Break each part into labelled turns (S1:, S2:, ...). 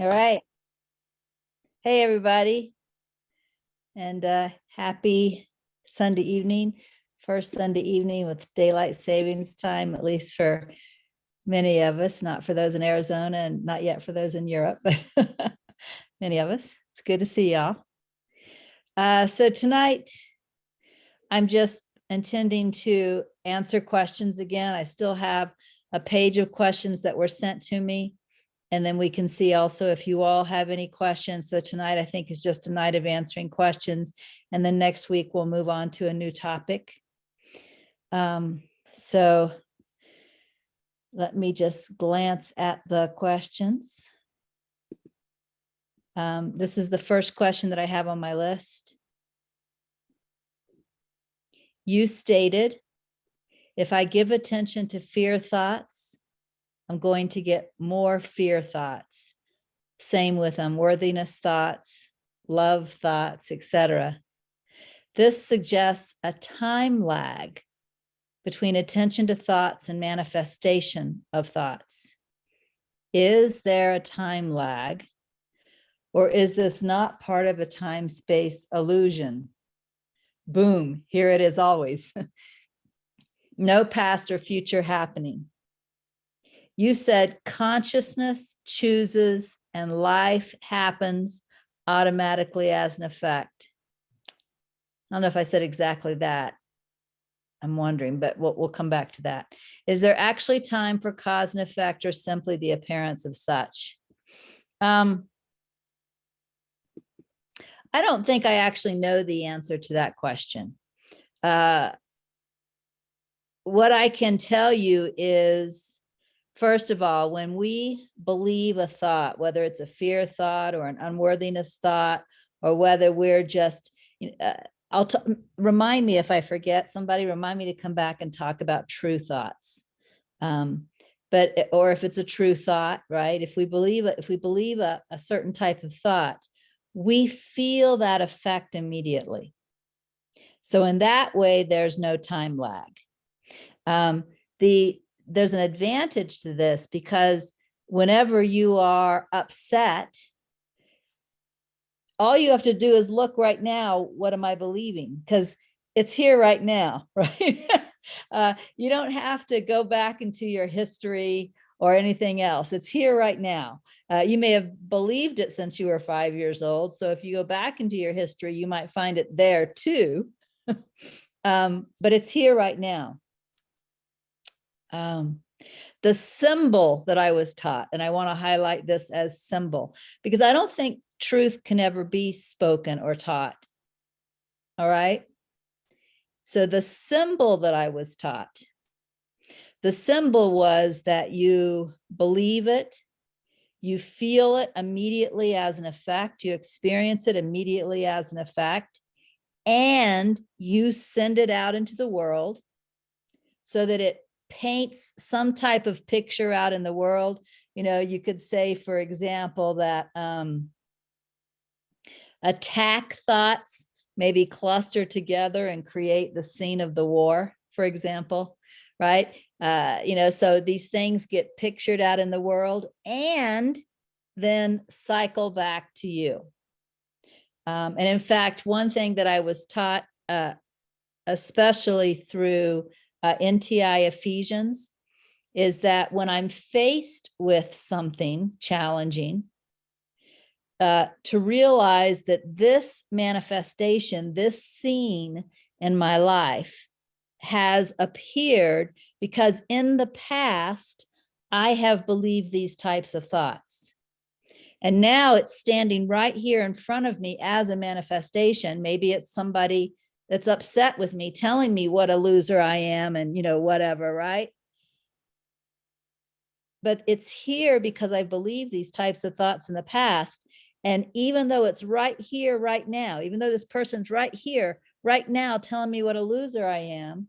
S1: All right. Hey, everybody. And happy Sunday evening. First Sunday evening with daylight savings time, at least for many of us, not for those in Arizona and not yet for those in Europe, but many of us. It's good to see y'all. So tonight, I'm just intending to answer questions again. I still have a page of questions that were sent to me. And then we can see also if you all have any questions. So tonight, I think, is just a night of answering questions. And then next week, we'll move on to a new topic. So let me just glance at the questions. This is the first question that I have on my list. You stated, if I give attention to fear thoughts, I'm going to get more fear thoughts. Same with unworthiness thoughts, love thoughts, etc. This suggests a time lag between attention to thoughts and manifestation of thoughts. Is there a time lag, or is this not part of a time-space illusion? Boom, here it is always. No past or future happening. You said consciousness chooses and life happens automatically as an effect. I don't know if I said exactly that. I'm wondering, but we'll come back to that. Is there actually time for cause and effect, or simply the appearance of such? I don't think I actually know the answer to that question. What I can tell you is, first of all, when we believe a thought, whether it's a fear thought or an unworthiness thought, or whether we're just, remind me if I forget, somebody remind me to come back and talk about true thoughts. Or if it's a true thought, right? If we believe a certain type of thought, we feel that effect immediately. So in that way, there's no time lag. There's an advantage to this, because whenever you are upset, all you have to do is look right now, what am I believing? Because it's here right now, right? You don't have to go back into your history or anything else. It's here right now. You may have believed it since you were 5 years old. So if you go back into your history, you might find it there too. But it's here right now. The symbol that I was taught, and I want to highlight this as symbol, because I don't think truth can ever be spoken or taught. All right. So the symbol that I was taught, the symbol was that you believe it, you feel it immediately as an effect, you experience it immediately as an effect, and you send it out into the world so that it paints some type of picture out in the world. You could say, for example, that attack thoughts maybe cluster together and create the scene of the war, for example, right? So these things get pictured out in the world and then cycle back to you. And in fact, one thing that I was taught, especially through NTI Ephesians, is that when I'm faced with something challenging, to realize that this manifestation, this scene in my life has appeared because in the past, I have believed these types of thoughts. And now it's standing right here in front of me as a manifestation. Maybe it's somebody that's upset with me, telling me what a loser I am and, whatever, right? But it's here because I believe these types of thoughts in the past. And even though it's right here, right now, even though this person's right here, right now, telling me what a loser I am,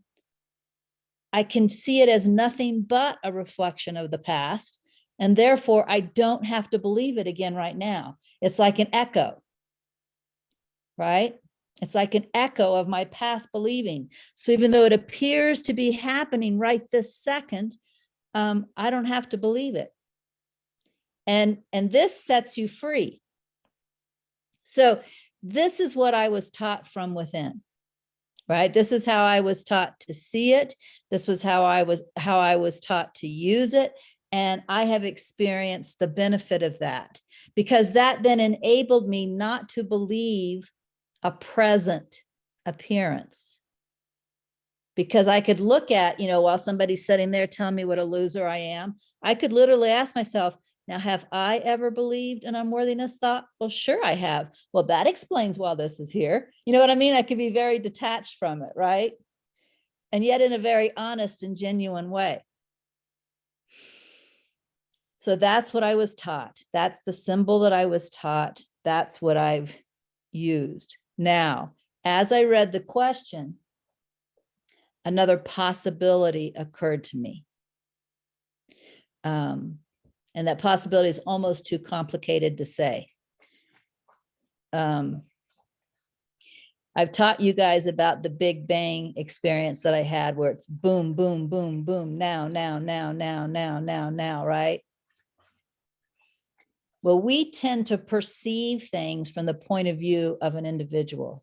S1: I can see it as nothing but a reflection of the past. And therefore, I don't have to believe it again right now. It's like an echo, right? It's like an echo of my past believing. So even though it appears to be happening right this second, I don't have to believe it. And this sets you free. So this is what I was taught from within, right? This is how I was taught to see it. This was how I was taught to use it. And I have experienced the benefit of that, because that then enabled me not to believe a present appearance. Because I could look at, while somebody's sitting there telling me what a loser I am, I could literally ask myself, now, have I ever believed an unworthiness thought? Well, sure I have. Well, that explains why this is here. You know what I mean? I could be very detached from it, right? And yet in a very honest and genuine way. So that's what I was taught. That's the symbol that I was taught. That's what I've used. Now, as I read the question, another possibility occurred to me. And that possibility is almost too complicated to say. I've taught you guys about the Big Bang experience that I had, where it's boom, boom, boom, boom, now, right? Well, we tend to perceive things from the point of view of an individual.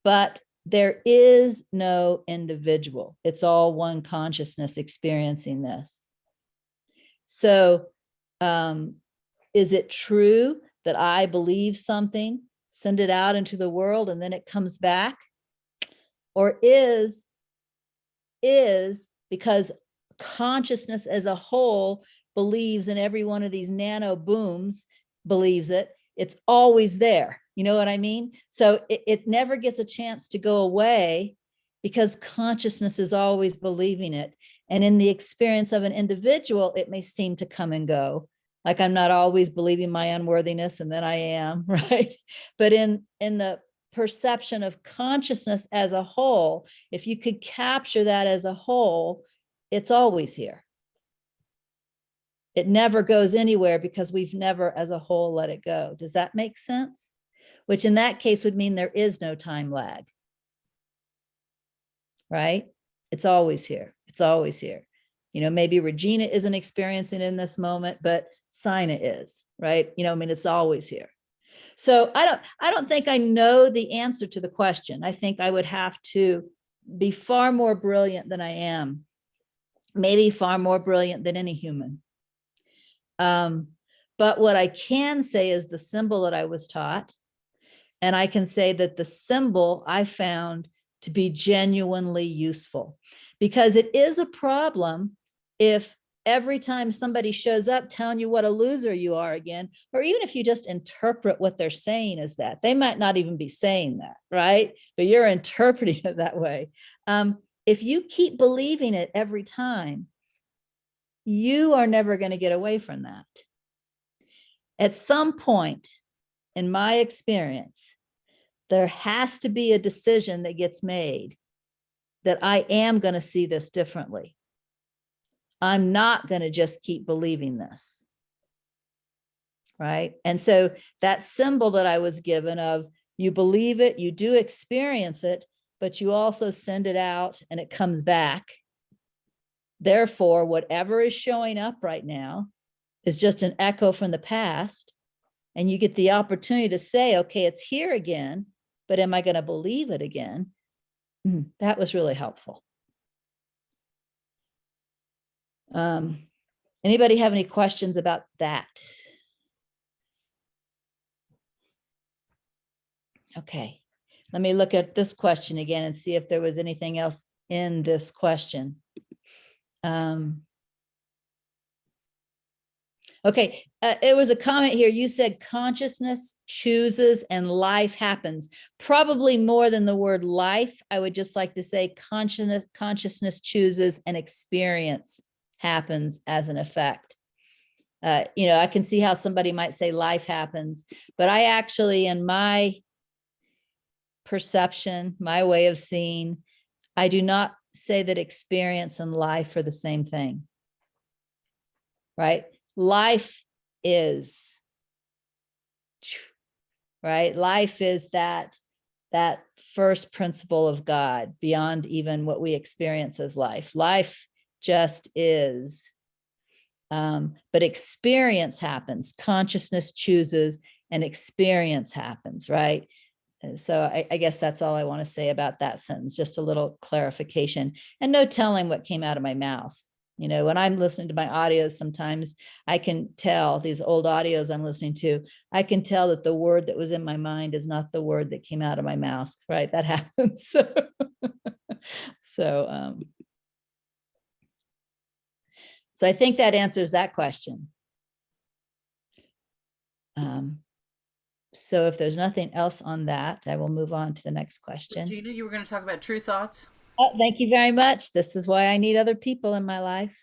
S1: But there is no individual. It's all one consciousness experiencing this. So, is it true that I believe something, send it out into the world, and then it comes back? Or is because consciousness as a whole believes in every one of these nano booms, believes it, it's always there. You know what I mean? So it never gets a chance to go away, because consciousness is always believing it. And in the experience of an individual, it may seem to come and go. Like I'm not always believing my unworthiness, and then I am, right? But in the perception of consciousness as a whole, if you could capture that as a whole, it's always here. It never goes anywhere, because we've never as a whole let it go. Does that make sense? Which in that case would mean there is no time lag, right? It's always here. It's always here. Maybe Regina isn't experiencing it in this moment, but Sina is, right? It's always here. So I don't think I know the answer to the question. I think I would have to be far more brilliant than I am, maybe far more brilliant than any human. But what I can say is the symbol that I was taught, and I can say that the symbol I found to be genuinely useful, because it is a problem if every time somebody shows up telling you what a loser you are again, or even if you just interpret what they're saying as that, they might not even be saying that, right? But you're interpreting it that way. If you keep believing it every time, you are never going to get away from that. At some point, in my experience, there has to be a decision that gets made that I am going to see this differently. I'm not going to just keep believing this. Right? And so that symbol that I was given of, you believe it, you do experience it, but you also send it out and it comes back. Therefore, whatever is showing up right now is just an echo from the past. And you get the opportunity to say, okay, it's here again, but am I going to believe it again? That was really helpful. Anybody have any questions about that? Okay, let me look at this question again and see if there was anything else in this question. Okay, it was a comment here. You said consciousness chooses and life happens. Probably more than the word life. I would just like to say consciousness chooses and experience happens as an effect. I can see how somebody might say life happens, but I actually, in my perception, my way of seeing, I do not say that experience and life are the same thing, right? Life is, right? Life is that first principle of God beyond even what we experience as life. Life just is. But experience happens. Consciousness chooses and experience happens, right? So I guess that's all I want to say about that sentence, just a little clarification, and no telling what came out of my mouth. When I'm listening to my audios, sometimes I can tell, these old audios I'm listening to, I can tell that the word that was in my mind is not the word that came out of my mouth, right? That happens. So I think that answers that question. So if there's nothing else on that, I will move on to the next question.
S2: Regina, you were going to talk about true thoughts?
S1: Oh, thank you very much. This is why I need other people in my life.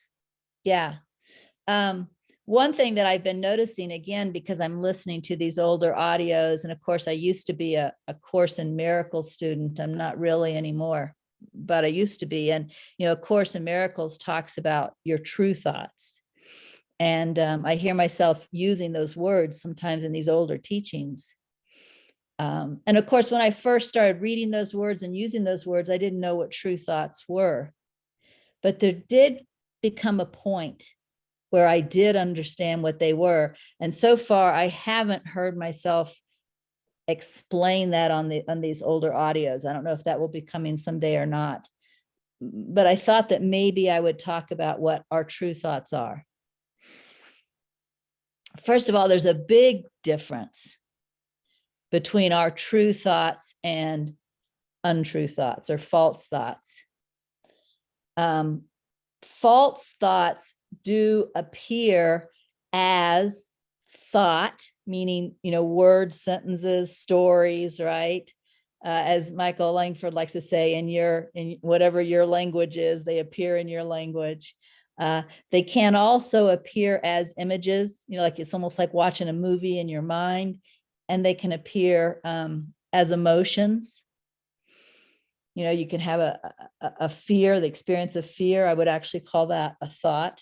S1: Yeah. One thing that I've been noticing, again, because I'm listening to these older audios, and of course, I used to be a Course in Miracles student. I'm not really anymore, but I used to be. And, Course in Miracles talks about your true thoughts. And I hear myself using those words sometimes in these older teachings. And of course, when I first started reading those words and using those words, I didn't know what true thoughts were. But there did become a point where I did understand what they were. And so far, I haven't heard myself explain that on these older audios. I don't know if that will be coming someday or not. But I thought that maybe I would talk about what our true thoughts are. First of all, there's a big difference between our true thoughts and untrue thoughts or false thoughts. False thoughts do appear as thought, meaning, words, sentences, stories, right? As Michael Langford likes to say, in whatever your language is, they appear in your language. They can also appear as images, like it's almost like watching a movie in your mind, and they can appear as emotions. You can have a fear, the experience of fear. I would actually call that a thought.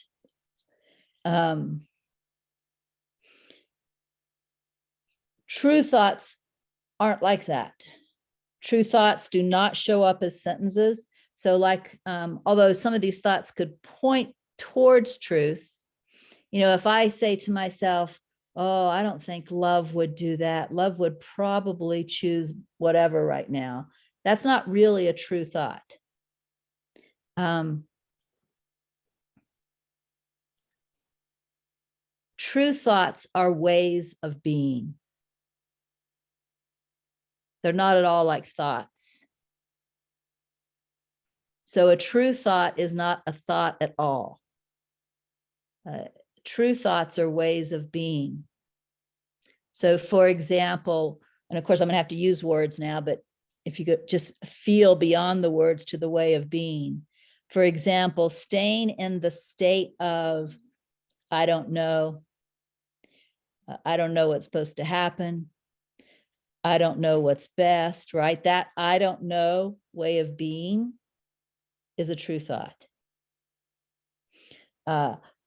S1: True thoughts aren't like that. True thoughts do not show up as sentences. So although some of these thoughts could point towards truth, if I say to myself, oh, I don't think love would do that. Love would probably choose whatever right now. That's not really a true thought. True thoughts are ways of being. They're not at all like thoughts. So a true thought is not a thought at all. True thoughts are ways of being. So for example, and of course I'm going to have to use words now, but if you could just feel beyond the words to the way of being. For example, staying in the state of, I don't know. I don't know what's supposed to happen. I don't know what's best, right? That I don't know way of being is a true thought.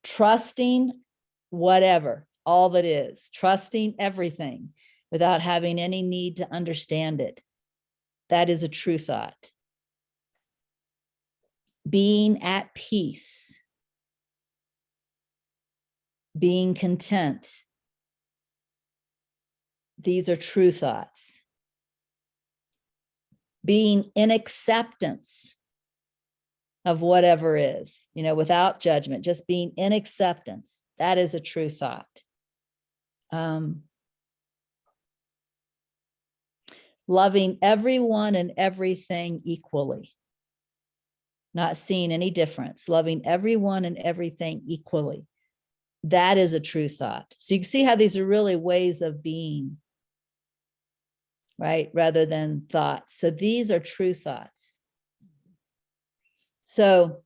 S1: Trusting whatever, all that is, trusting everything without having any need to understand it. That is a true thought. Being at peace, being content. These are true thoughts. Being in acceptance of whatever is, without judgment, just being in acceptance. That is a true thought. Loving everyone and everything equally. Not seeing any difference. Loving everyone and everything equally. That is a true thought. So you can see how these are really ways of being, right? Rather than thoughts. So these are true thoughts. So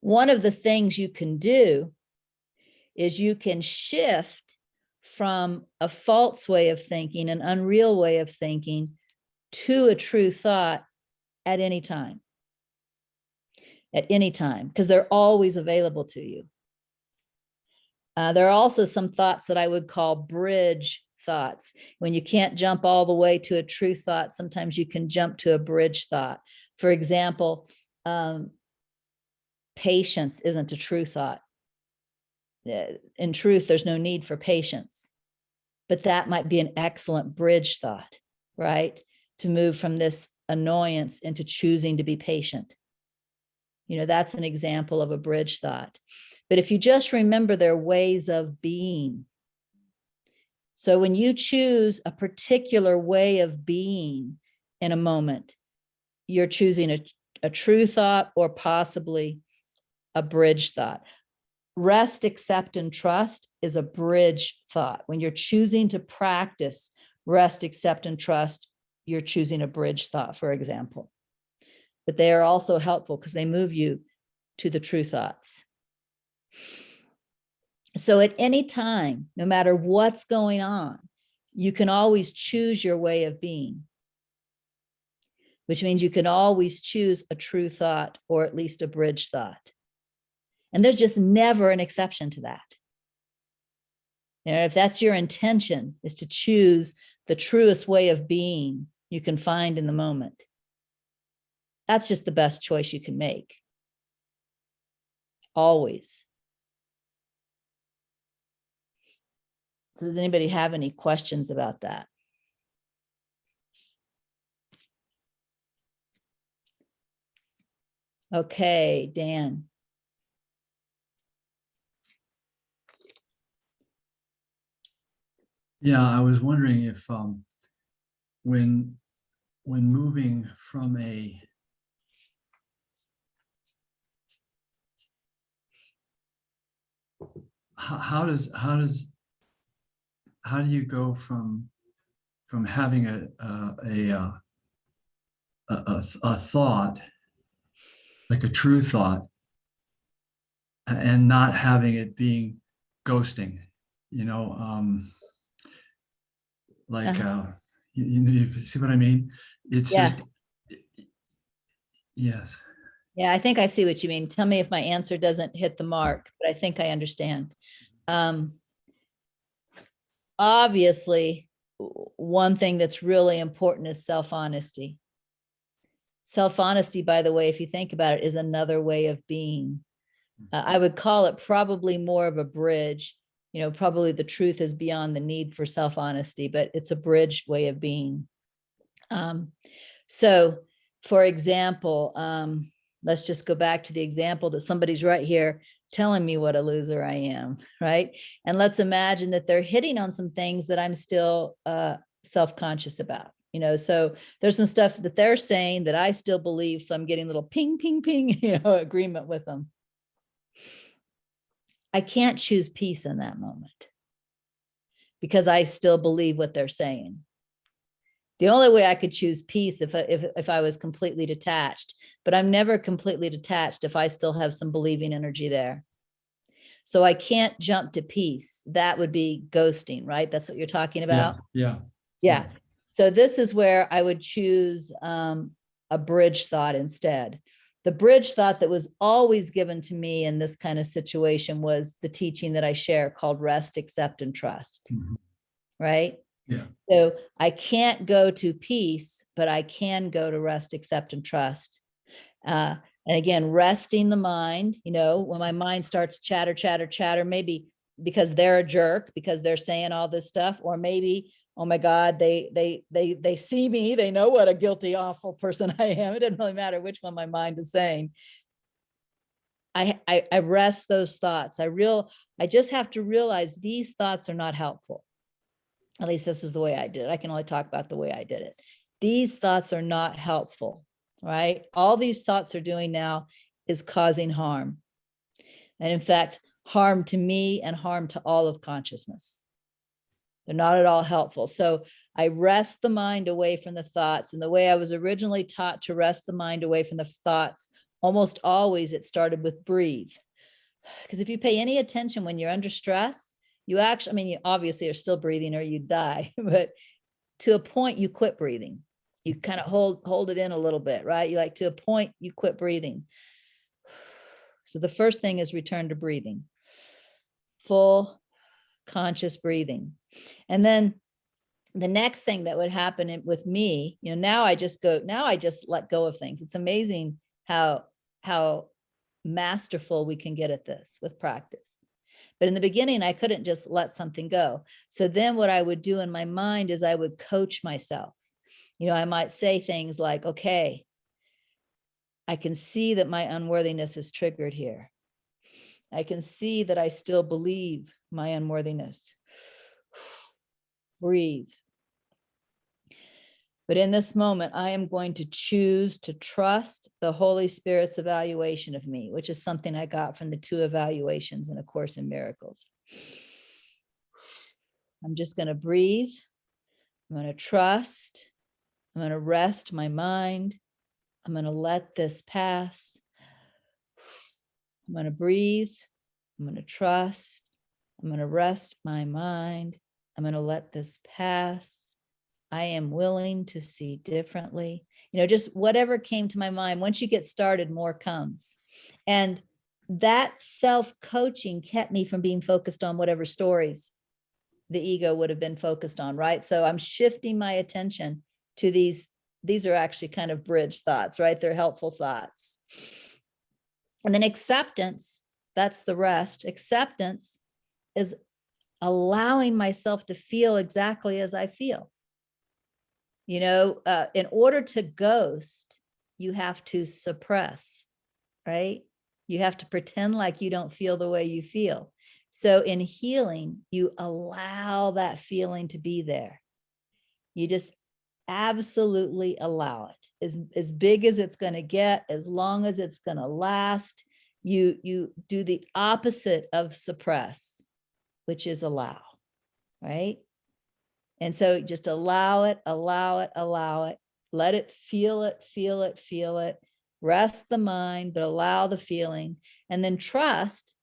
S1: one of the things you can do is you can shift from a false way of thinking, an unreal way of thinking, to a true thought at any time. At any time, because they're always available to you. There are also some thoughts that I would call bridge thoughts. When you can't jump all the way to a true thought, sometimes you can jump to a bridge thought. For example, patience isn't a true thought. In truth, there's no need for patience, but that might be an excellent bridge thought, right? To move from this annoyance into choosing to be patient. That's an example of a bridge thought. But if you just remember their ways of being, so when you choose a particular way of being in a moment, you're choosing a true thought or possibly a bridge thought. Rest, accept, and trust is a bridge thought. When you're choosing to practice rest, accept, and trust, you're choosing a bridge thought, for example. But they are also helpful because they move you to the true thoughts. So at any time, no matter what's going on, you can always choose your way of being, which means you can always choose a true thought or at least a bridge thought. And there's just never an exception to that. If that's your intention, is to choose the truest way of being you can find in the moment, that's just the best choice you can make. Always. So does anybody have any questions about that? Okay, Dan.
S3: Yeah, I was wondering if when moving from how do you go from having a thought, like a true thought, and not having it being ghosting, like you see what I mean? It's just yes.
S1: Yeah, I think I see what you mean. Tell me if my answer doesn't hit the mark, but I think I understand. Obviously, one thing that's really important is self-honesty. Self-honesty, by the way, if you think about it, is another way of being. I would call it probably more of a bridge. Probably the truth is beyond the need for self-honesty, but it's a bridge way of being. So, for example, let's just go back to the example that somebody's right here telling me what a loser I am, right? And let's imagine that they're hitting on some things that I'm still self-conscious about. So there's some stuff that they're saying that I still believe. So I'm getting a little ping, ping, ping, agreement with them. I can't choose peace in that moment because I still believe what they're saying. The only way I could choose peace if I was completely detached, but I'm never completely detached if I still have some believing energy there. So I can't jump to peace. That would be ghosting, right? That's what you're talking about?
S3: Yeah.
S1: So this is where I would choose a bridge thought instead. The bridge thought that was always given to me in this kind of situation was the teaching that I share called rest, accept, and trust, right?
S3: Yeah.
S1: So I can't go to peace, but I can go to rest, accept, and trust. And again, resting the mind, when my mind starts chatter, maybe because they're a jerk, because they're saying all this stuff, or maybe, oh my God, they see me, they know what a guilty, awful person I am. It doesn't really matter which one my mind is saying. I rest those thoughts. I just have to realize these thoughts are not helpful. At least this is the way I did it. I can only talk about the way I did it. These thoughts are not helpful, right? All these thoughts are doing now is causing harm. And in fact, harm to me and harm to all of consciousness. They're not at all helpful. So I rest the mind away from the thoughts. And the way I was originally taught to rest the mind away from the thoughts, almost always it started with breathe. Because if you pay any attention when you're under stress, you actually, you obviously are still breathing or you die, but to a point you quit breathing. You kind of hold it in a little bit, right? You to a point you quit breathing. So the first thing is return to breathing. Full conscious breathing. And then the next thing that would happen with me, now I just let go of things. It's amazing how masterful we can get at this with practice. But in the beginning, I couldn't just let something go. So then what I would do in my mind is I would coach myself. I might say things like, okay, I can see that my unworthiness is triggered here. I can see that I still believe my unworthiness. Breathe. But in this moment, I am going to choose to trust the Holy Spirit's evaluation of me, which is something I got from the 2 evaluations in A Course in Miracles. I'm just going to breathe. I'm going to trust. I'm going to rest my mind. I'm going to let this pass. I'm going to breathe. I'm going to trust. I'm going to rest my mind. I'm going to let this pass. I am willing to see differently. Just whatever came to my mind. Once you get started, more comes. And that self-coaching kept me from being focused on whatever stories the ego would have been focused on, right? So I'm shifting my attention to these are actually kind of bridge thoughts, right? They're helpful thoughts. And then acceptance, that's the rest. Acceptance is allowing myself to feel exactly as I feel. In order to ghost, you have to suppress, right? You have to pretend like you don't feel the way you feel. So in healing, you allow that feeling to be there. You just absolutely allow it. As big as it's going to get, as long as it's going to last, you do the opposite of suppress, which is allow, right? And so just allow it, allow it, allow it. Let it feel it, feel it, feel it. Rest the mind, but allow the feeling. And then trust.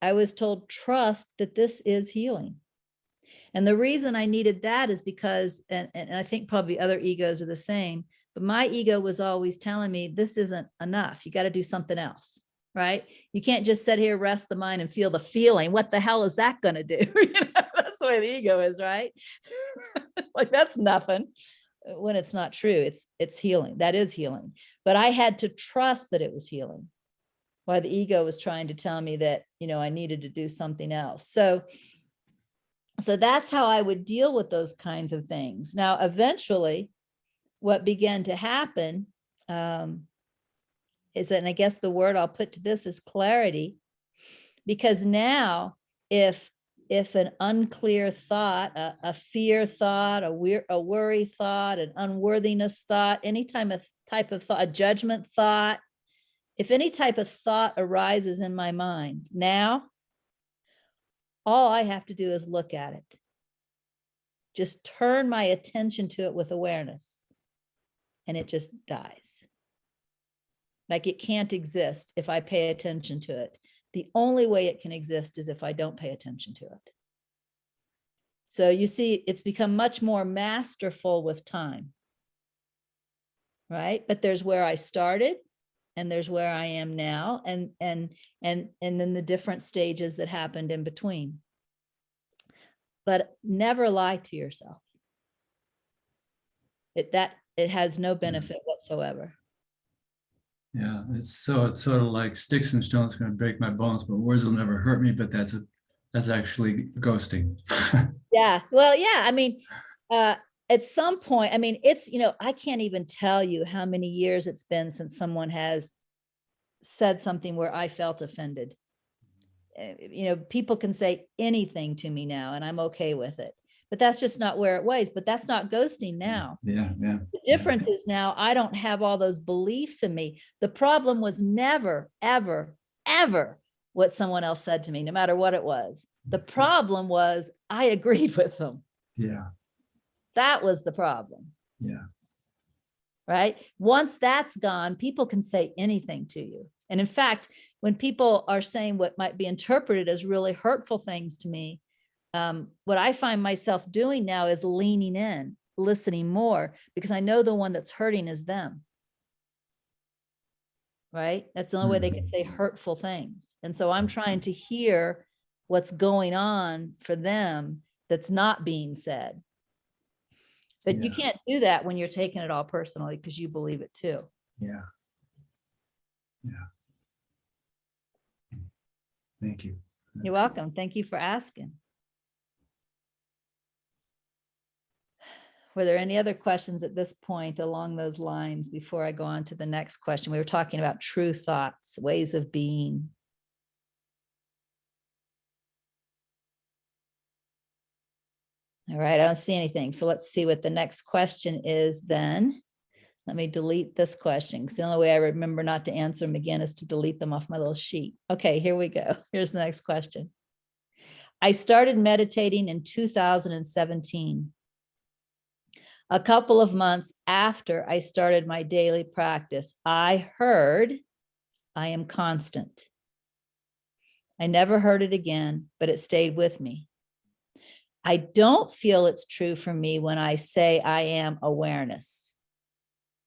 S1: I was told, trust that this is healing. And the reason I needed that is because, and I think probably other egos are the same, but my ego was always telling me, this isn't enough. You got to do something else, right? You can't just sit here, rest the mind and feel the feeling. What the hell is that going to do? That's the way the ego is, right? Like that's nothing. When it's not true, it's healing. That is healing. But I had to trust that it was healing, while the ego was trying to tell me that, I needed to do something else. So that's how I would deal with those kinds of things. Now, eventually, what began to happen is that, and I guess the word I'll put to this is clarity, because now if an unclear thought, a fear thought, a worry thought, an unworthiness thought, any type of thought, a judgment thought, if any type of thought arises in my mind, now all I have to do is look at it. Just turn my attention to it with awareness, and it just dies. Like it can't exist if I pay attention to it. The only way it can exist is if I don't pay attention to it. So you see, it's become much more masterful with time, right? But there's where I started, and there's where I am now, and then the different stages that happened in between. But never lie to yourself. It has no benefit whatsoever.
S3: Yeah, it's sort of like sticks and stones going to break my bones, but words will never hurt me. But that's actually ghosting.
S1: Yeah. Well, yeah. I mean, at some point, I mean, it's, I can't even tell you how many years it's been since someone has said something where I felt offended. People can say anything to me now and I'm okay with it, but that's just not where it was. But that's not ghosting now.
S3: Yeah.
S1: The difference is now I don't have all those beliefs in me. The problem was never, ever, ever what someone else said to me, no matter what it was. The problem was I agreed with them.
S3: Yeah.
S1: That was the problem.
S3: Yeah.
S1: Right? Once that's gone, people can say anything to you. And in fact, when people are saying what might be interpreted as really hurtful things to me, what I find myself doing now is leaning in, listening more, because I know the one that's hurting is them. Right? That's the only way they can say hurtful things. And so I'm trying to hear what's going on for them that's not being said. But you can't do that when you're taking it all personally because you believe it too.
S3: Yeah. Thank you.
S1: You're welcome. Thank you for asking. Were there any other questions at this point along those lines before I go on to the next question? We were talking about true thoughts, ways of being. All right, I don't see anything. So let's see what the next question is then. Let me delete this question because the only way I remember not to answer them again is to delete them off my little sheet. Okay, here we go. Here's the next question. I started meditating in 2017. A couple of months after I started my daily practice, I heard, I am constant. I never heard it again, but it stayed with me. I don't feel it's true for me when I say I am awareness,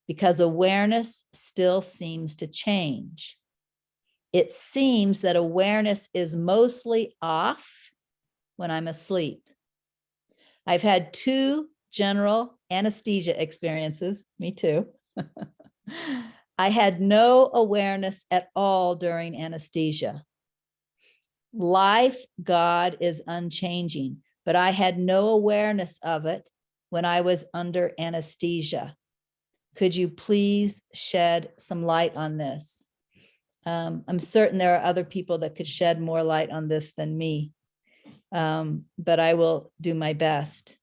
S1: because awareness still seems to change. It seems that awareness is mostly off when I'm asleep. I've had 2 general anesthesia experiences, me too. I had no awareness at all during anesthesia. Life, God is unchanging, but I had no awareness of it when I was under anesthesia. Could you please shed some light on this? I'm certain there are other people that could shed more light on this than me, but I will do my best.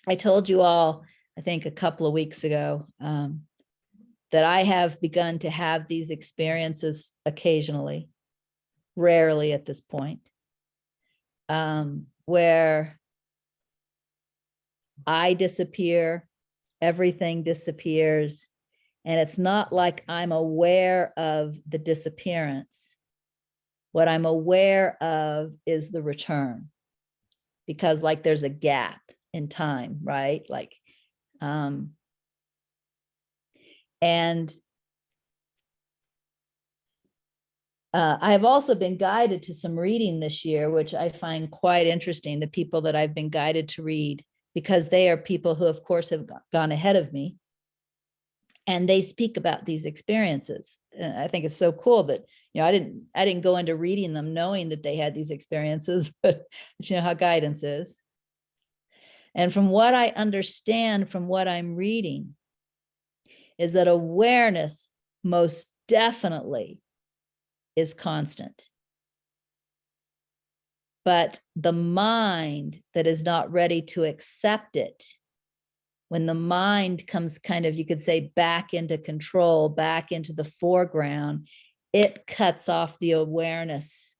S1: I told you all, I think a couple of weeks ago, that I have begun to have these experiences occasionally, rarely at this point, where I disappear, everything disappears, and it's not like I'm aware of the disappearance. What I'm aware of is the return, because like there's a gap in time, right? Like, and I have also been guided to some reading this year, which I find quite interesting, the people that I've been guided to read, because they are people who, of course, have gone ahead of me. And they speak about these experiences. And I think it's so cool that, you know, I didn't go into reading them knowing that they had these experiences, but you know how guidance is. And from what I understand from what I'm reading is that awareness most definitely is constant. But the mind that is not ready to accept it, when the mind comes kind of, you could say, back into control, back into the foreground, it cuts off the awareness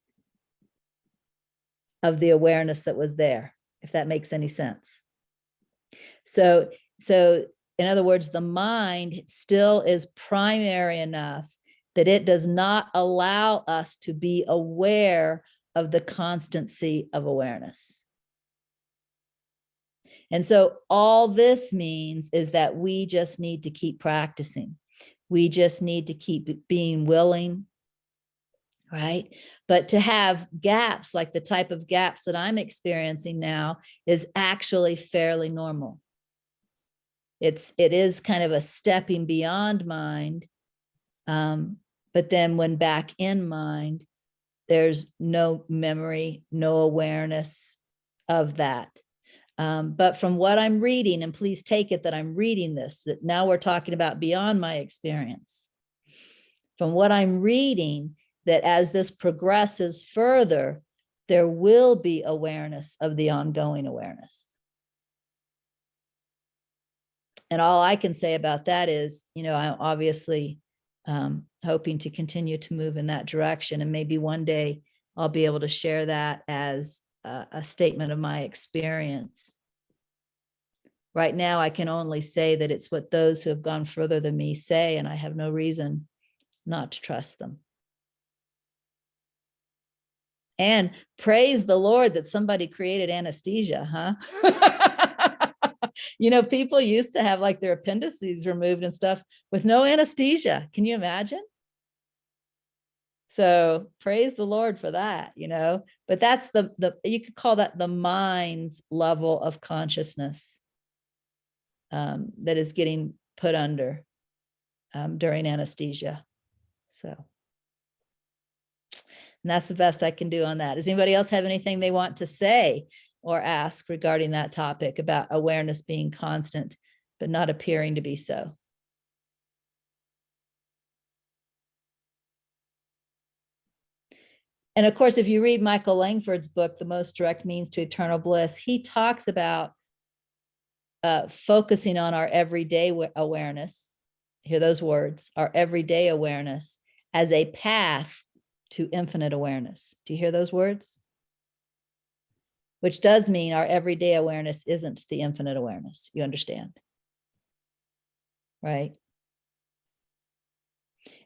S1: of the awareness that was there, if that makes any sense. So in other words, the mind still is primary enough that it does not allow us to be aware of the constancy of awareness. And so all this means is that we just need to keep practicing. We just need to keep being willing, right? But to have gaps like the type of gaps that I'm experiencing now is actually fairly normal. It is kind of a stepping beyond mind. But then when back in mind, there's no memory, no awareness of that. But from what I'm reading, and please take it that I'm reading this, that now we're talking about beyond my experience. From what I'm reading, that as this progresses further, there will be awareness of the ongoing awareness. And all I can say about that is, you know, I'm obviously hoping to continue to move in that direction. And maybe one day I'll be able to share that as a statement of my experience. Right now, I can only say that it's what those who have gone further than me say, and I have no reason not to trust them. And praise the Lord that somebody created anesthesia, huh? You know, people used to have like their appendices removed and stuff with no anesthesia. Can you imagine? So praise the Lord for that, you know, but that's the you could call that the mind's level of consciousness that is getting put under during anesthesia. So And that's the best I can do on that. Does anybody else have anything they want to say or ask regarding that topic about awareness being constant, but not appearing to be so? And of course, if you read Michael Langford's book, The Most Direct Means to Eternal Bliss, he talks about focusing on our everyday awareness. Hear those words, our everyday awareness as a path to infinite awareness. Do you hear those words? Which does mean our everyday awareness isn't the infinite awareness. You understand? Right?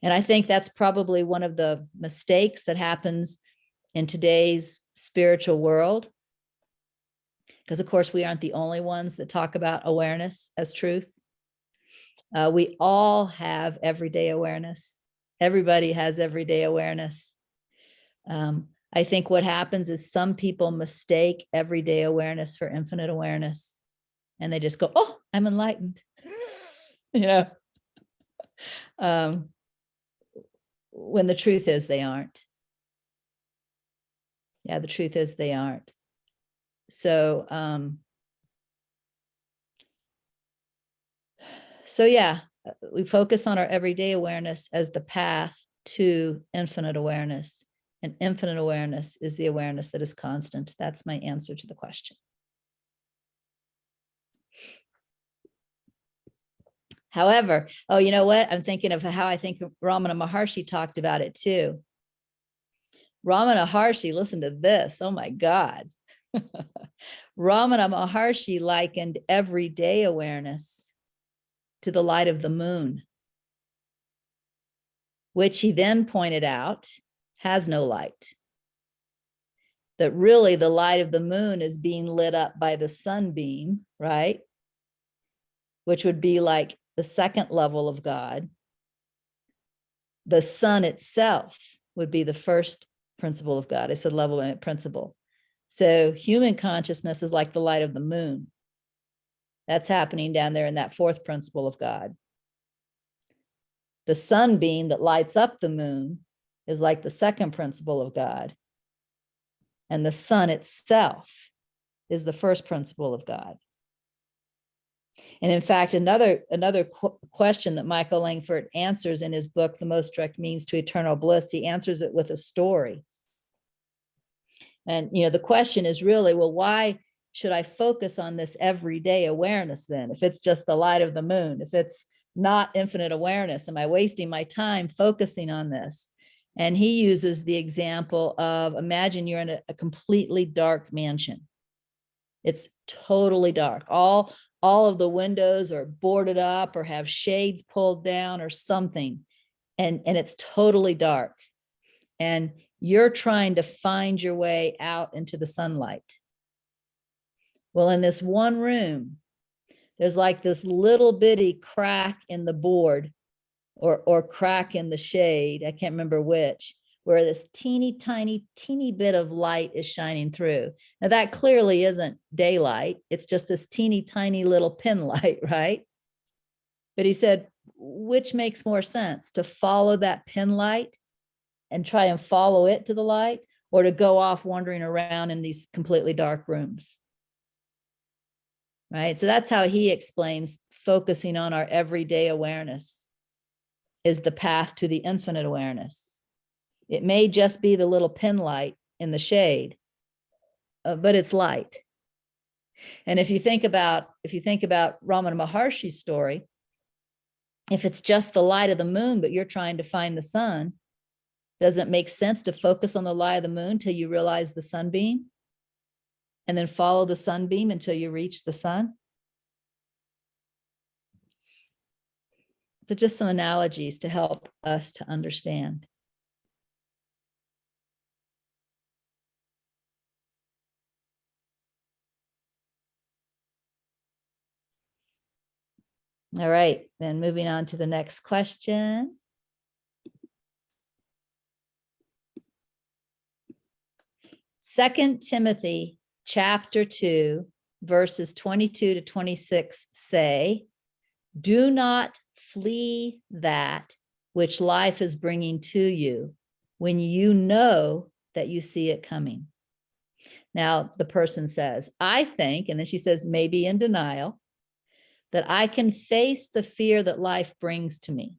S1: And I think that's probably one of the mistakes that happens in today's spiritual world. Because of course, we aren't the only ones that talk about awareness as truth. We all have everyday awareness. Everybody has everyday awareness. I think what happens is some people mistake everyday awareness for infinite awareness. And they just go, oh, I'm enlightened. You know, when the truth is they aren't. Yeah, the truth is they aren't. So, yeah, we focus on our everyday awareness as the path to infinite awareness. And infinite awareness is the awareness that is constant. That's my answer to the question. However, oh, you know what? I'm thinking of how I think Ramana Maharshi talked about it too. Ramana Maharshi, listen to this. Oh my God. Ramana Maharshi likened everyday awareness to the light of the moon, which he then pointed out has no light. That really the light of the moon is being lit up by the sunbeam, right? Which would be like the second level of God. The sun itself would be the first principle of God. I said level and principle. So human consciousness is like the light of the moon. That's happening down there in that fourth principle of God. The sunbeam that lights up the moon is like the second principle of God. And the sun itself is the first principle of God. And in fact, another question that Michael Langford answers in his book, The Most Direct Means to Eternal Bliss, he answers it with a story. And, you know, the question is really, well, why should I focus on this everyday awareness then? If it's just the light of the moon, if it's not infinite awareness, am I wasting my time focusing on this? And he uses the example of, imagine you're in a completely dark mansion. It's totally dark. All of the windows are boarded up or have shades pulled down or something. And it's totally dark. And you're trying to find your way out into the sunlight. Well, in this one room, there's like this little bitty crack in the board or crack in the shade. I can't remember which, where this teeny bit of light is shining through. Now that clearly isn't daylight. It's just this teeny tiny little pin light, right? But he said, which makes more sense, to follow that pin light and try and follow it to the light, or to go off wandering around in these completely dark rooms? Right? So that's how he explains focusing on our everyday awareness is the path to the infinite awareness. It may just be the little pin light in the shade, but it's light. And if you think about Ramana Maharshi's story, if it's just the light of the moon, but you're trying to find the sun, does it make sense to focus on the light of the moon till you realize the sunbeam? And then follow the sunbeam until you reach the sun? So just some analogies to help us to understand. All right, then moving on to the next question. Second Timothy chapter 2, verses 22 to 26 say, do not flee that which life is bringing to you, when you know that you see it coming. Now, the person says, I think, and then she says, maybe in denial, that I can face the fear that life brings to me.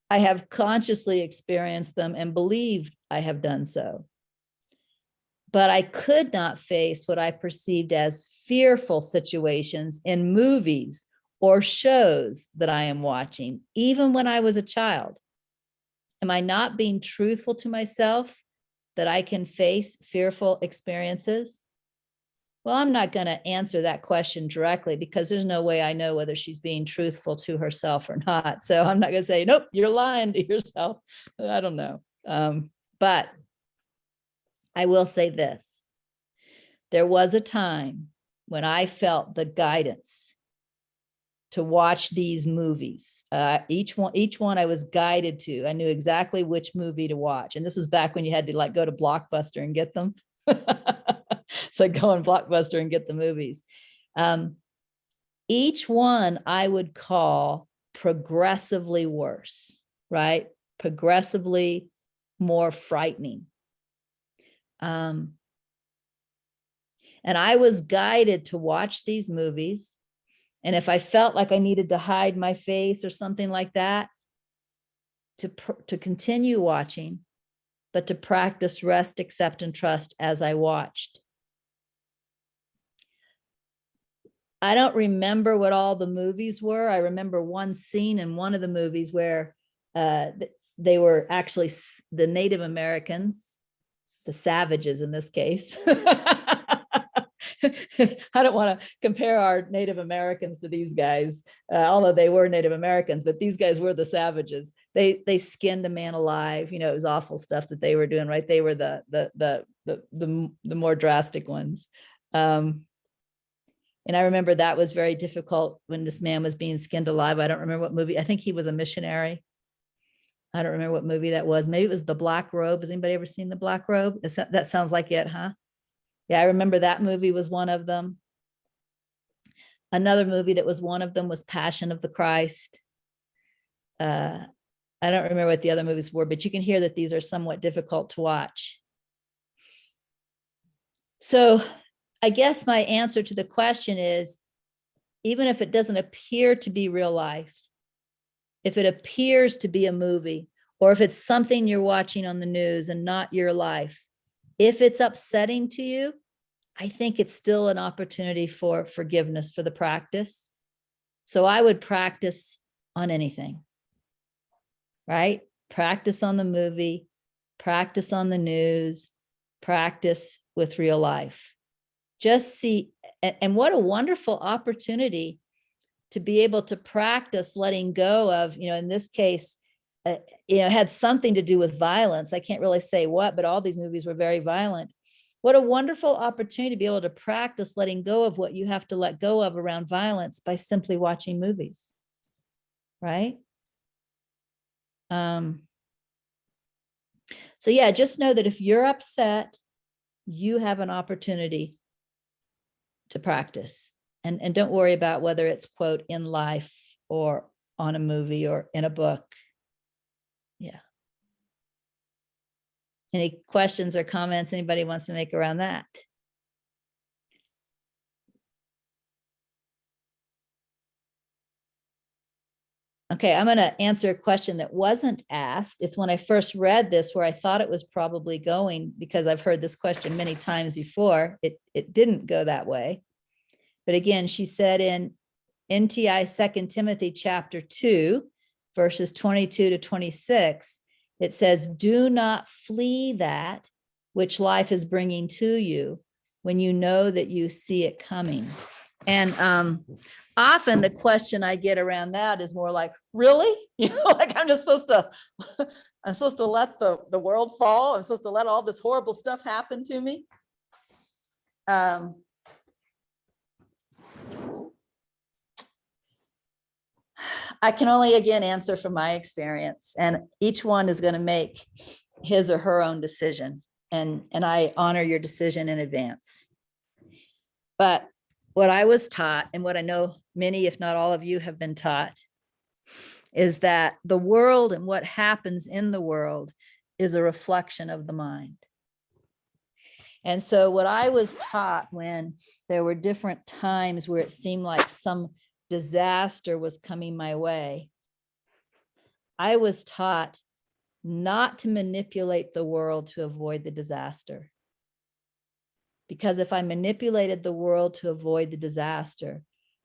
S1: I have consciously experienced them and believed I have done so. But I could not face what I perceived as fearful situations in movies or shows that I am watching, even when I was a child. Am I not being truthful to myself that I can face fearful experiences? Well, I'm not going to answer that question directly because there's no way I know whether she's being truthful to herself or not. So I'm not going to say, nope, you're lying to yourself. I don't know. But I will say this. There was a time when I felt the guidance to watch these movies. Each one I was guided to. I knew exactly which movie to watch. And this was back when you had to like go to Blockbuster and get them. So I'd go on Blockbuster and get the movies. Each one I would call progressively worse, right? Progressively more frightening. And I was guided to watch these movies. And if I felt like I needed to hide my face or something like that, to continue watching, but to practice rest, accept, and trust as I watched. I don't remember what all the movies were. I remember one scene in one of the movies where they were actually the Native Americans, the savages in this case. I don't want to compare our Native Americans to these guys, although they were Native Americans, but these guys were the savages. They skinned a man alive. You know, it was awful stuff that they were doing, right? They were the more drastic ones. And I remember that was very difficult when this man was being skinned alive. I don't remember what movie. I think he was a missionary. I don't remember what movie that was. Maybe it was The Black Robe. Has anybody ever seen The Black Robe? That sounds like it, huh? Yeah, I remember that movie was one of them. Another movie that was one of them was Passion of the Christ. I don't remember what the other movies were, but you can hear that these are somewhat difficult to watch. So I guess my answer to the question is, even if it doesn't appear to be real life, if it appears to be a movie, or if it's something you're watching on the news and not your life, if it's upsetting to you, I think it's still an opportunity for forgiveness for the practice. So I would practice on anything, right? Practice on the movie, practice on the news, practice with real life. Just see, and what a wonderful opportunity to be able to practice letting go of, in this case, it had something to do with violence. I can't really say what, but all these movies were very violent. What a wonderful opportunity to be able to practice letting go of what you have to let go of around violence by simply watching movies, right? So yeah, just know that if you're upset, you have an opportunity to practice. And don't worry about whether it's, quote, in life or on a movie or in a book. Yeah. Any questions or comments anybody wants to make around that? Okay, I'm going to answer a question that wasn't asked. It's when I first read this where I thought it was probably going, because I've heard this question many times before. It didn't go that way. But again, she said in NTI 2 Timothy chapter 2, verses 22 to 26, it says, do not flee that which life is bringing to you when you know that you see it coming. And often the question I get around that is more like, really? Like I'm supposed to let the world fall. I'm supposed to let all this horrible stuff happen to me. I can only, again, answer from my experience, and each one is going to make his or her own decision. And I honor your decision in advance. But what I was taught, and what I know many, if not all of you have been taught, is that the world and what happens in the world is a reflection of the mind. And so what I was taught when there were different times where it seemed like some disaster was coming my way, I was taught not to manipulate the world to avoid the disaster. Because if I manipulated the world to avoid the disaster,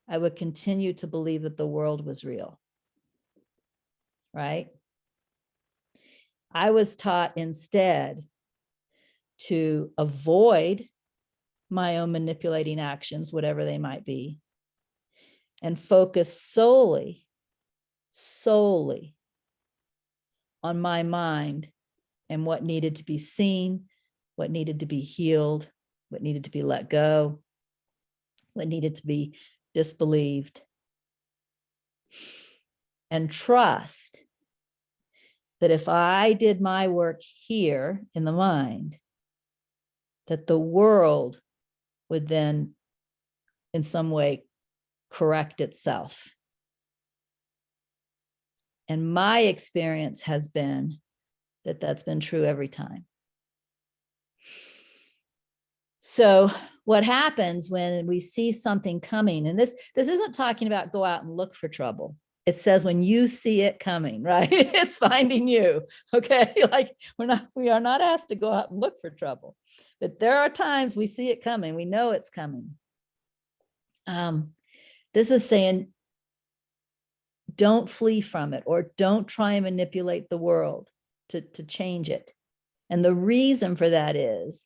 S1: I would continue to believe that the world was real. Right? I was taught instead to avoid my own manipulating actions, whatever they might be, and focus solely on my mind and what needed to be seen, what needed to be healed, what needed to be let go, what needed to be disbelieved. And trust that if I did my work here in the mind, that the world would then in some way correct itself. And my experience has been that that's been true every time. So what happens when we see something coming, and this isn't talking about go out and look for trouble. It says when you see it coming, right? It's finding you. Okay. Like we are not asked to go out and look for trouble, but there are times we see it coming. We know it's coming. This is saying, don't flee from it, or don't try and manipulate the world to change it. And the reason for that is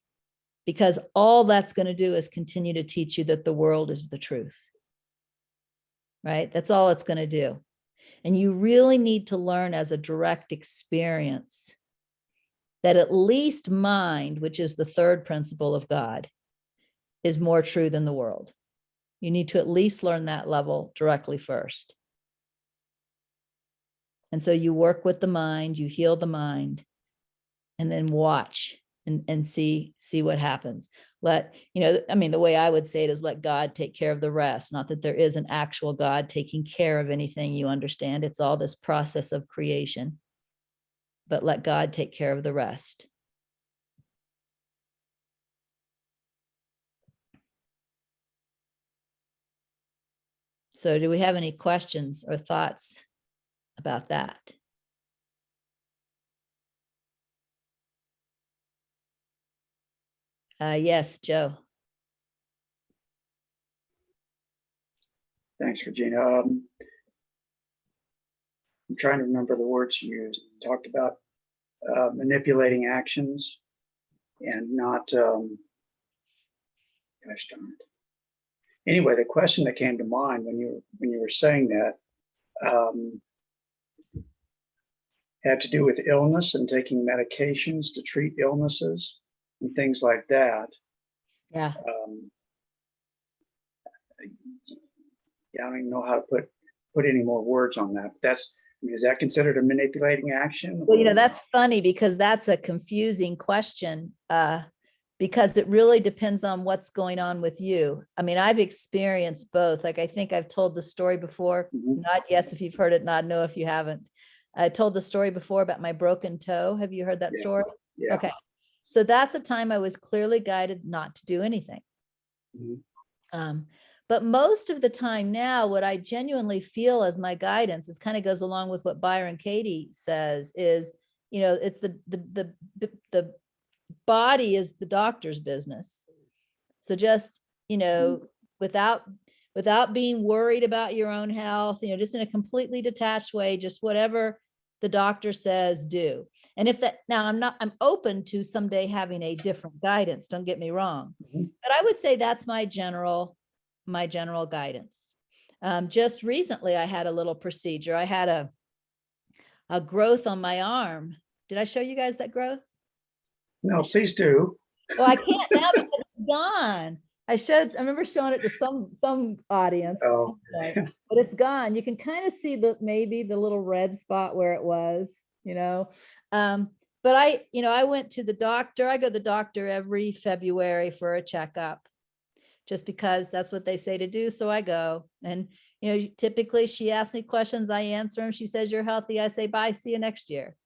S1: because all that's going to do is continue to teach you that the world is the truth. Right? That's all it's going to do. And you really need to learn as a direct experience that at least mind, which is the third principle of God, is more true than the world. You need to at least learn that level directly first. And so you work with the mind, you heal the mind, and then watch and see what happens. The way I would say it is let God take care of the rest. Not that there is an actual God taking care of anything, you understand. It's all this process of creation. But let God take care of the rest. So do we have any questions or thoughts about that? Yes, Joe.
S4: Thanks, Regina. I'm trying to remember the words you used. You talked about manipulating actions and not, gosh darn it. Anyway, the question that came to mind when you were saying that had to do with illness and taking medications to treat illnesses and things like that.
S1: Yeah.
S4: I don't even know how to put any more words on that. But is that considered a manipulating action?
S1: Well, that's funny because that's a confusing question because it really depends on what's going on with you. I mean, I've experienced both. Like, I think I've told the story before. Not yes, if you've heard it, not no, if you haven't. I told the story before about my broken toe. Have you heard that story?
S4: Yeah.
S1: Okay. So that's a time I was clearly guided not to do anything. But most of the time now, what I genuinely feel as my guidance, this kind of goes along with what Byron Katie says, is, it's the body is the doctor's business. So just, without being worried about your own health, just in a completely detached way, just whatever the doctor says, do. And I'm open to someday having a different guidance. Don't get me wrong. But I would say that's my general guidance. Just recently, I had a little procedure. I had a growth on my arm. Did I show you guys that growth?
S4: No, please do.
S1: Well, I can't now because it's gone. I remember showing it to some audience,
S4: Oh.
S1: but it's gone. You can kind of see maybe the little red spot where it was, but I went to the doctor. I go to the doctor every February for a checkup, just because that's what they say to do. So I go, and, typically she asks me questions, I answer them. She says, you're healthy. I say, bye, see you next year.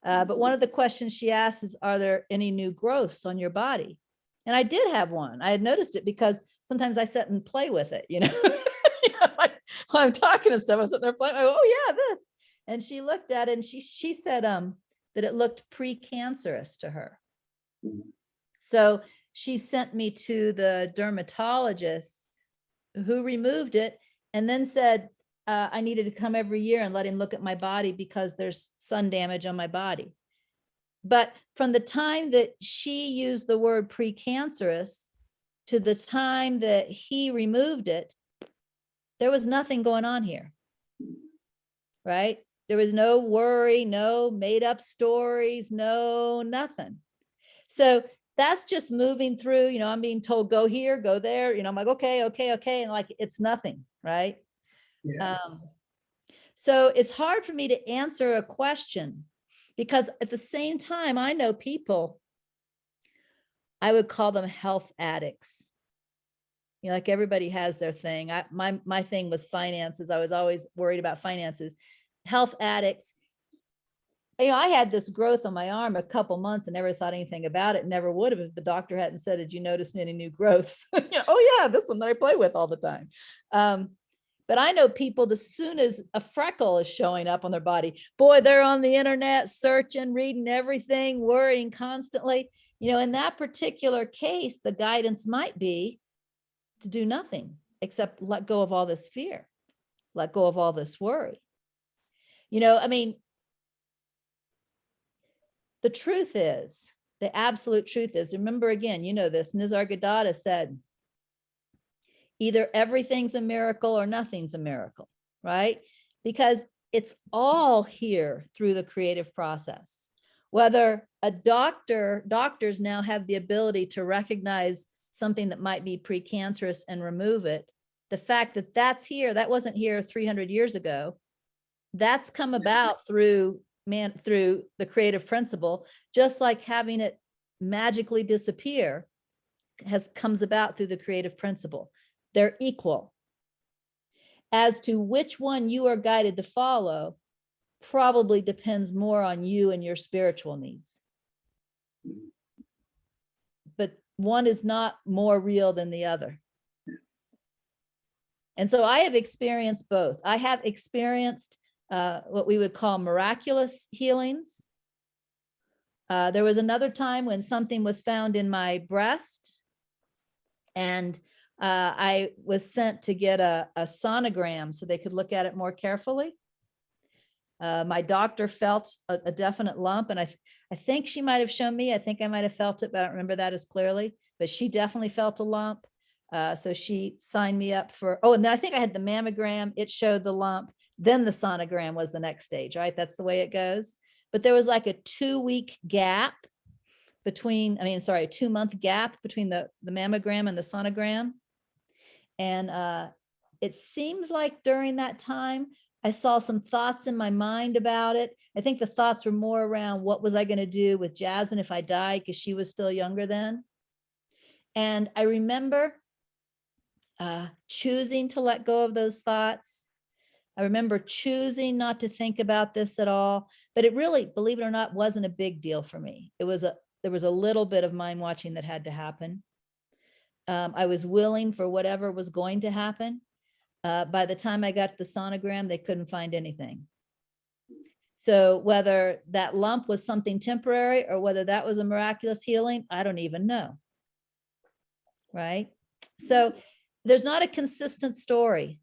S1: But one of the questions she asked is, are there any new growths on your body? And I did have one. I had noticed it because sometimes I sit and play with it, like while I'm talking and stuff, I'm sitting there playing. Oh yeah, this. And she looked at it and she said that it looked precancerous to her.
S4: Mhm.
S1: So she sent me to the dermatologist who removed it and then said I needed to come every year and let him look at my body because there's sun damage on my body. But from the time that she used the word precancerous to the time that he removed it, there was nothing going on here, right? There was no worry, no made up stories, no nothing. So that's just moving through, I'm being told, go here, go there, I'm like, okay. And like, it's nothing, right?
S4: Yeah.
S1: So it's hard for me to answer a question because at the same time, I know people, I would call them health addicts. Like everybody has their thing. My thing was finances. I was always worried about finances. Health addicts. I had this growth on my arm a couple months and never thought anything about it. Never would have if the doctor hadn't said, did you notice any new growths? Oh yeah, this one that I play with all the time. But I know people, as soon as a freckle is showing up on their body, boy, they're on the internet, searching, reading everything, worrying constantly. In that particular case, the guidance might be to do nothing except let go of all this fear, let go of all this worry. The truth is, the absolute truth is, remember again, this, Nisargadatta said, either everything's a miracle or nothing's a miracle, right? Because it's all here through the creative process. Whether doctors now have the ability to recognize something that might be precancerous and remove it. The fact that that's here, that wasn't here 300 years ago. That's come about through the creative principle, just like having it magically disappear comes about through the creative principle. They're equal. As to which one you are guided to follow probably depends more on you and your spiritual needs. But one is not more real than the other. And so I have experienced both. I have experienced what we would call miraculous healings. There was another time when something was found in my breast, and I was sent to get a sonogram so they could look at it more carefully. My doctor felt a definite lump, and I think she might have shown me. I think I might have felt it, but I don't remember that as clearly. But she definitely felt a lump. So she signed me up for, and then I think I had the mammogram. It showed the lump. Then the sonogram was the next stage, right? That's the way it goes. But there was like a 2-week gap between, a 2-month gap between the mammogram and the sonogram. And it seems like during that time, I saw some thoughts in my mind about it. I think the thoughts were more around what was I going to do with Jasmine if I died, because she was still younger then. And I remember choosing to let go of those thoughts. I remember choosing not to think about this at all, but it really, believe it or not, wasn't a big deal for me. There was a little bit of mind watching that had to happen. I was willing for whatever was going to happen. By the time I got to the sonogram, they couldn't find anything. So whether that lump was something temporary or whether that was a miraculous healing, I don't even know. Right? So there's not a consistent story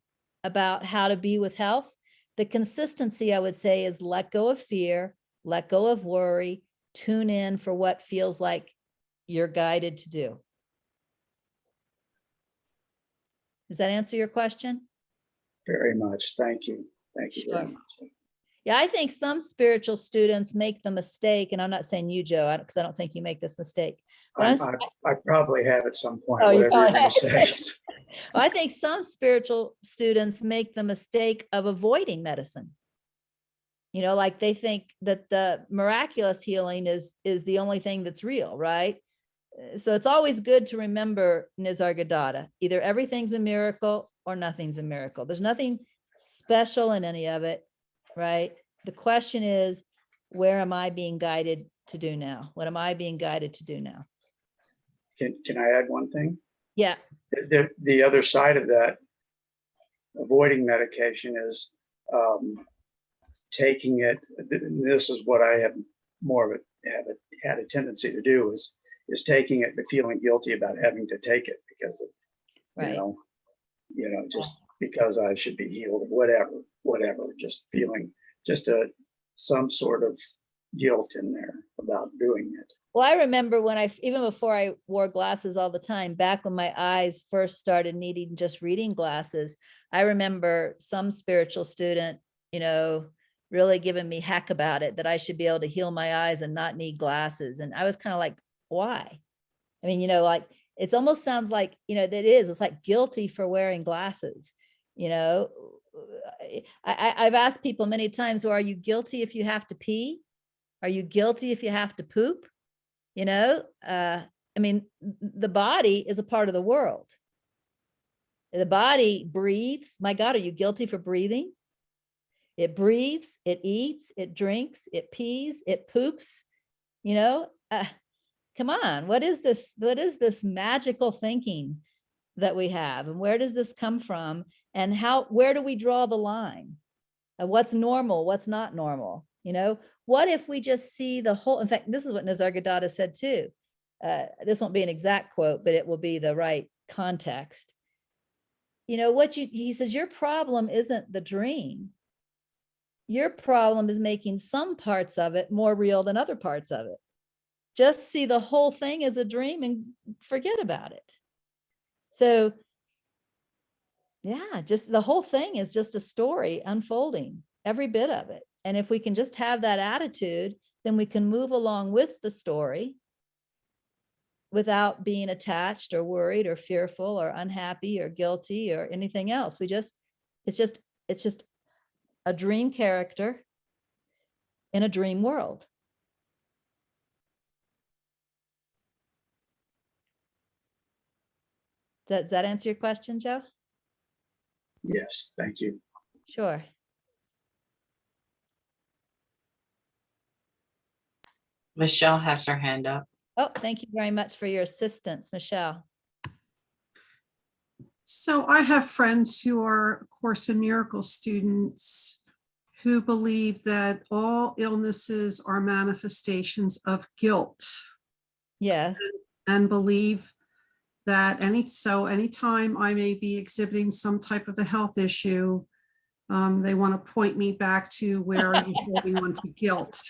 S1: about how to be with health. The consistency, I would say, is let go of fear, let go of worry, tune in for what feels like you're guided to do. Does that answer your question?
S4: Very much. Thank you. Thank you very
S1: Sure.
S4: much.
S1: Yeah, I think some spiritual students make the mistake, and I'm not saying you, Joe, because I don't think you make this mistake. But
S4: I probably have at some point,
S1: Oh, you
S4: whatever you're
S1: probably
S4: going to
S1: have.
S4: say.
S1: I think some spiritual students make the mistake of avoiding medicine. Like they think that the miraculous healing is the only thing that's real, right? So it's always good to remember Nisargadatta. Either everything's a miracle or nothing's a miracle. There's nothing special in any of it, right? The question is, where am I being guided to do now? What am I being guided to do now?
S4: Can I add one thing?
S1: Yeah.
S4: The other side of that, avoiding medication, is taking it. This is what I have more of had a tendency to do is taking it but feeling guilty about having to take it because of
S1: Right.
S4: just because I should be healed, whatever, just feeling some sort of guilt in there about doing it.
S1: Well, I remember when even before I wore glasses all the time, back when my eyes first started needing just reading glasses, I remember some spiritual student, really giving me heck about it, that I should be able to heal my eyes and not need glasses. And I was kind of like, why? I mean, like it almost sounds like, it's like guilty for wearing glasses. I've asked people many times, well, are you guilty if you have to pee? Are you guilty if you have to poop? I mean, the body is a part of the world. The body breathes. My God, are you guilty for breathing? It breathes, it eats, it drinks, it pees, it poops. Come on, what is this? What is this magical thinking that we have? And where does this come from? And where do we draw the line? What's normal? What's not normal? What if we just see the whole, in fact, this is what Nisargadatta said too. This won't be an exact quote, but it will be the right context. He says, your problem isn't the dream. Your problem is making some parts of it more real than other parts of it. Just see the whole thing as a dream and forget about it. So yeah, just the whole thing is just a story unfolding, every bit of it. And if we can just have that attitude, then we can move along with the story without being attached or worried or fearful or unhappy or guilty or anything else. It's just a dream character in a dream world. Does that answer your question, Joe?
S4: Yes, thank you.
S1: Sure.
S5: Michelle has her hand up.
S1: Oh, thank you very much for your assistance, Michelle.
S6: So I have friends who are Course in Miracles students who believe that all illnesses are manifestations of guilt.
S1: Yeah.
S6: And believe that anytime I may be exhibiting some type of a health issue, they want to point me back to where you're holding on to guilt.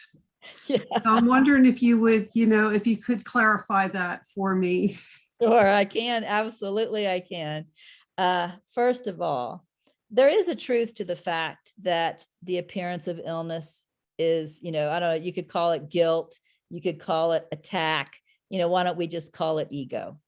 S1: Yeah.
S6: So I'm wondering if you would, if you could clarify that for me.
S1: Sure, I can. Absolutely, I can. First of all, there is a truth to the fact that the appearance of illness is, I don't know, you could call it guilt, you could call it attack. Why don't we just call it ego?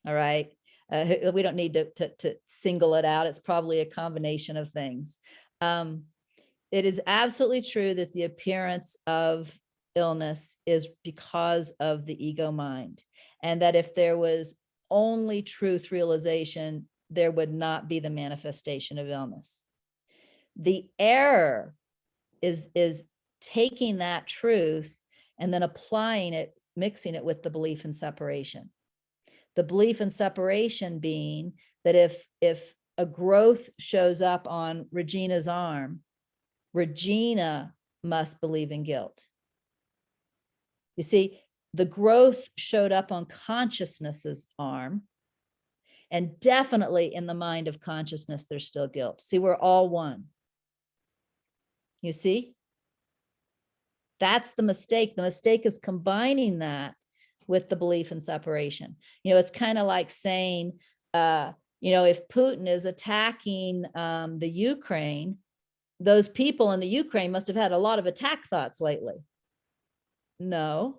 S1: All right. We don't need to single it out. It's probably a combination of things. It is absolutely true that the appearance of illness is because of the ego mind, and that if there was only truth realization, there would not be the manifestation of illness. The error is taking that truth and then applying it, mixing it with the belief in separation. The belief in separation being that if a growth shows up on Regina's arm, Regina must believe in guilt. You see, the growth showed up on consciousness's arm, and definitely in the mind of consciousness, there's still guilt. See, we're all one. You see? That's the mistake. The mistake is combining that with the belief in separation. It's kind of like saying, if Putin is attacking the Ukraine, those people in the Ukraine must have had a lot of attack thoughts lately. No,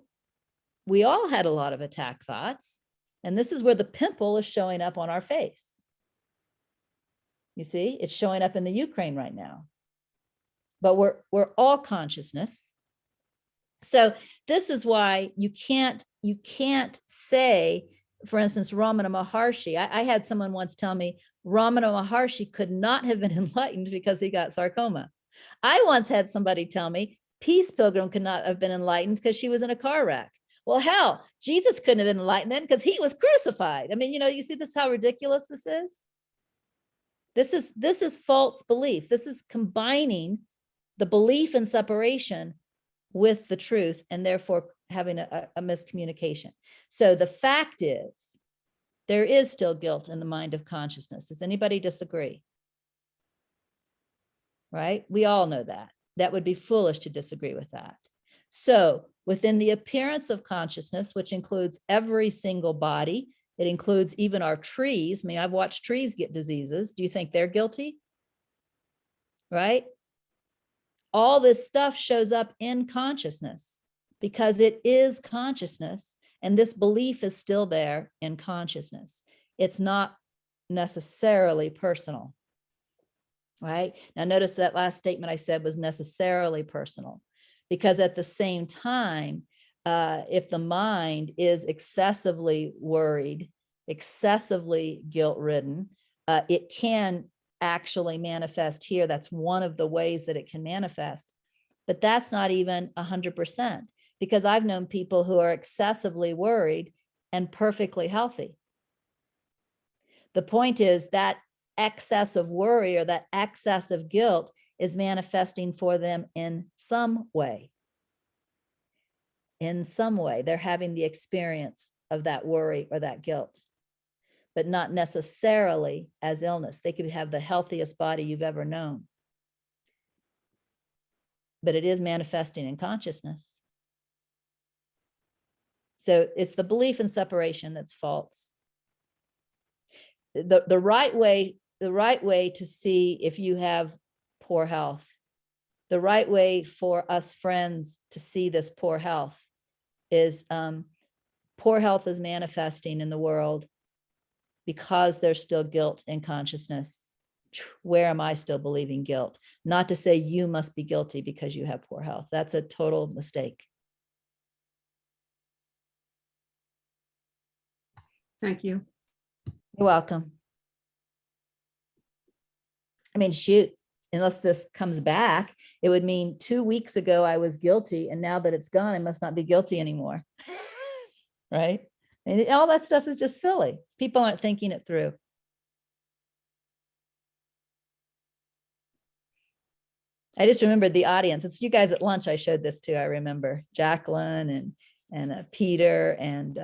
S1: we all had a lot of attack thoughts. And this is where the pimple is showing up on our face. You see, it's showing up in the Ukraine right now. But we're all consciousness. So this is why you can't say, for instance, Ramana Maharshi. I had someone once tell me Ramana Maharshi could not have been enlightened because he got sarcoma. I once had somebody tell me peace pilgrim could not have been enlightened because she was in a car wreck. Well, hell, Jesus couldn't have been enlightened then because he was crucified. I mean, you see this, how ridiculous this is? This is false belief. This is combining the belief in separation with the truth and therefore having a miscommunication. So the fact is, there is still guilt in the mind of consciousness. Does anybody disagree? Right? We all know that. That would be foolish to disagree with that. So within the appearance of consciousness, which includes every single body, it includes even our trees. I mean, I've watched trees get diseases. Do you think they're guilty? Right? All this stuff shows up in consciousness because it is consciousness, and this belief is still there in consciousness. It's not necessarily personal. Right? Now, notice that last statement I said was necessarily personal, because at the same time, if the mind is excessively worried, excessively guilt-ridden, it can actually manifest here. That's one of the ways that it can manifest. But that's not even 100%, because I've known people who are excessively worried and perfectly healthy. The point is that excess of worry or that excess of guilt is manifesting for them in some way. In some way, they're having the experience of that worry or that guilt, but not necessarily as illness. They could have the healthiest body you've ever known, but it is manifesting in consciousness. So it's the belief in separation that's false. The right way to see if you have poor health, the right way for us friends to see this poor health is poor health is manifesting in the world because there's still guilt in consciousness. Where am I still believing guilt? Not to say you must be guilty because you have poor health. That's a total mistake.
S6: Thank you.
S1: You're welcome. I mean, shoot, unless this comes back, it would mean 2 weeks ago I was guilty, and now that it's gone, I must not be guilty anymore. Right? And all that stuff is just silly. People aren't thinking it through. I just remembered the audience. It's you guys at lunch I showed this to. I remember Jacqueline and Peter and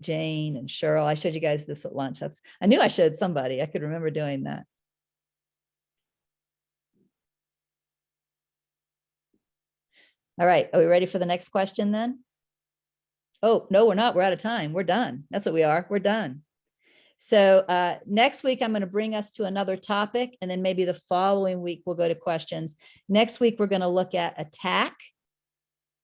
S1: Jane and Cheryl. I showed you guys this at lunch. I knew I showed somebody. I could remember doing that. All right, are we ready for the next question then? Oh, no, we're not. We're out of time. We're done. That's what we are. We're done. So next week, I'm going to bring us to another topic, and then maybe the following week, we'll go to questions. Next week, we're going to look at attack,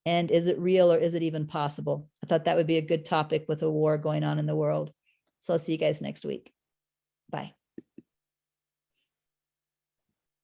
S1: and is it real or is it even possible? I thought that would be a good topic with a war going on in the world. So I'll see you guys next week. Bye.